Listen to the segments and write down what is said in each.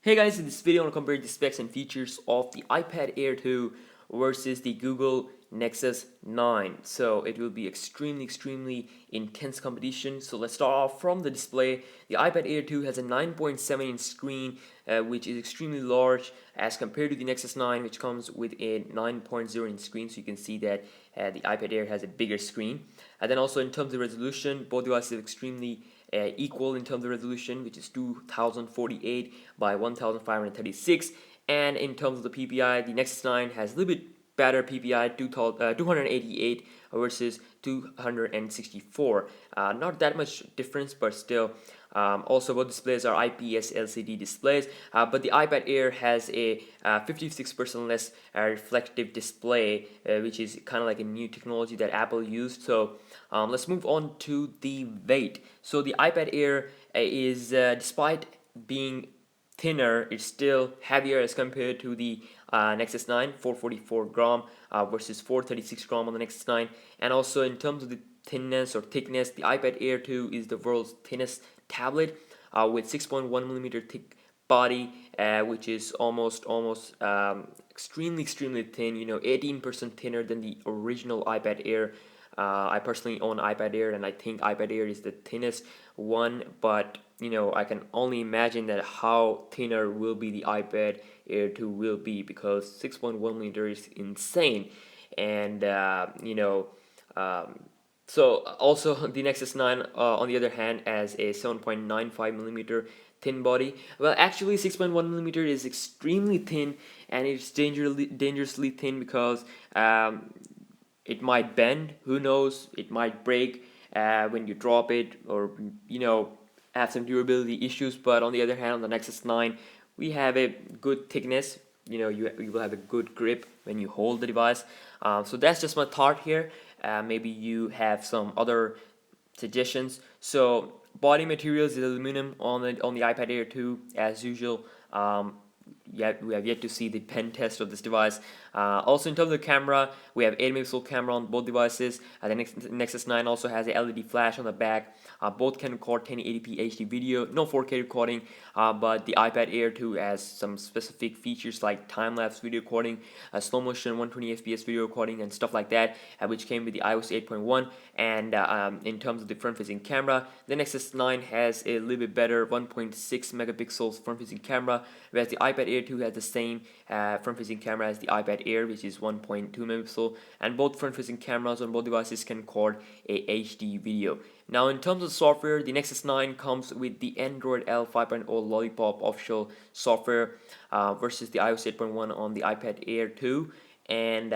Hey guys, in this video I want to compare the specs and features of the iPad Air 2 versus the Google Nexus 9. So it will be extremely intense competition. So let's start off from the display. The iPad Air 2 has a 9.7-inch screen, which is extremely large as compared to the Nexus 9, which comes with a 9.0-inch screen. So you can see that the iPad Air has a bigger screen. And then also in terms of resolution, both devices are extremely equal in terms of resolution, which is 2048 by 1536, and in terms of the PPI, the Nexus 9 has a little bit better PPI, 288 versus 264. Not that much difference, but still. Also, both displays are IPS LCD displays, but the iPad Air has a 56% less reflective display, which is kind of like a new technology that Apple used. So let's move on to the weight. So the iPad Air is, despite being thinner, it's still heavier as compared to the Nexus 9, 444 gram versus 436 gram on the Nexus 9. And also in terms of the thinness or thickness, the iPad Air 2 is the world's thinnest tablet with 6.1 millimeter thick body, which is almost extremely thin. 18% thinner than the original iPad Air. I personally own iPad Air, and I think iPad Air is the thinnest one, but I can only imagine that how thinner will be the iPad Air 2 will be, because 6.1 millimeter is insane. And so also the Nexus 9 on the other hand has a 7.95 millimeter thin body. Well, actually 6.1 millimeter is extremely thin, and it's dangerously thin because it might bend, who knows, it might break when you drop it, or have some durability issues. But on the other hand, on the Nexus 9 we have a good thickness. You will have a good grip when you hold the device. So that's just my thought here. Maybe you have some other suggestions. So body materials is aluminum on the iPad Air 2 as usual. We have yet to see the pen test of this device. Also in terms of the camera, we have 8 megapixel camera on both devices. The Nexus 9 also has a LED flash on the back. Both can record 1080p HD video, no 4K recording, but the iPad Air 2 has some specific features like time-lapse video recording, slow motion 120 fps video recording, and stuff like that, which came with the iOS 8.1. And in terms of the front-facing camera, the Nexus 9 has a little bit better 1.6 megapixels front-facing camera, whereas the iPad Air 2 has the same front-facing camera as the iPad Air, which is 1.2 megapixel, and both front-facing cameras on both devices can record a HD video. Now in terms of software, the Nexus 9 comes with the Android L 5.0 Lollipop official software versus the iOS 8.1 on the iPad Air 2. And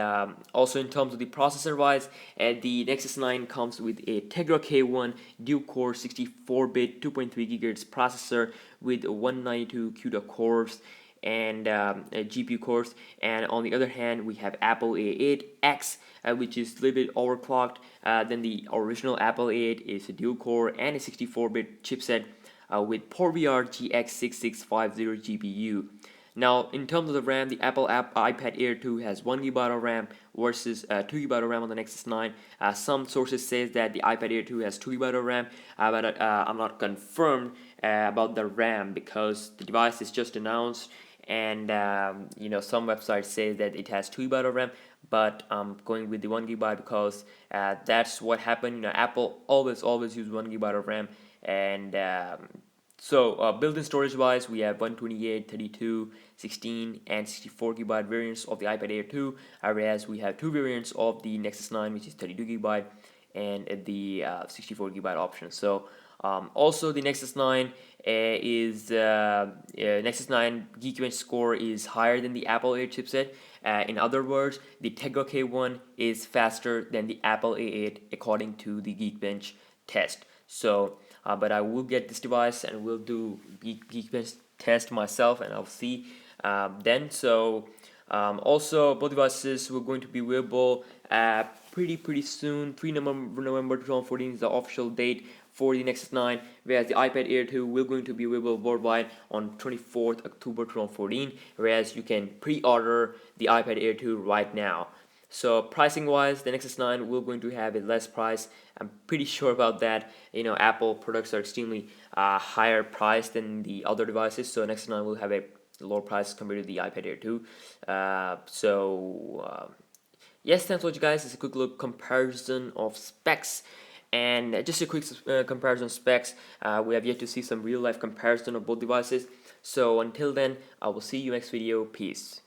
also in terms of the processor wise, the Nexus 9 comes with a Tegra K1 dual-core 64-bit 2.3 GHz processor with 192 CUDA cores and GPU cores. And on the other hand, we have Apple A8X, which is a little bit overclocked than the original Apple A8. Is a dual-core and a 64-bit chipset with PowerVR GX6650 GPU. Now, in terms of the RAM, the Apple iPad Air 2 has 1GB of RAM versus 2GB of RAM on the Nexus 9. Some sources say that the iPad Air 2 has 2GB of RAM, but I'm not confirmed about the RAM because the device is just announced, and some websites say that it has 2GB of RAM, but I'm going with the 1GB because that's what happened. Apple always use 1GB of RAM. And so built-in storage wise, we have 128, 32, 16 and 64GB variants of the iPad Air 2, whereas we have two variants of the Nexus 9, which is 32GB and the 64GB option. So also the Nexus 9 Nexus 9 Geekbench score is higher than the Apple Air chipset. In other words, the Tegra K1 is faster than the Apple A8 according to the Geekbench test. So but I will get this device and will do Geekbench test myself, and I'll see then. So also both devices were going to be available pretty soon. 3 November 2014 is the official date for the Nexus 9, whereas the iPad Air 2 will going to be available worldwide on 24th October 2014, whereas you can pre-order the iPad Air 2 right now. So pricing wise, the Nexus 9 will going to have a less price. I'm pretty sure about that. Apple products are extremely higher priced than the other devices, so Nexus 9 will have a lower price compared to the iPad Air 2. Yes, thanks for watching, guys. It's a quick look comparison of specs. And just a quick comparison of specs. We have yet to see some real life comparison of both devices. So until then, I will see you next video. Peace.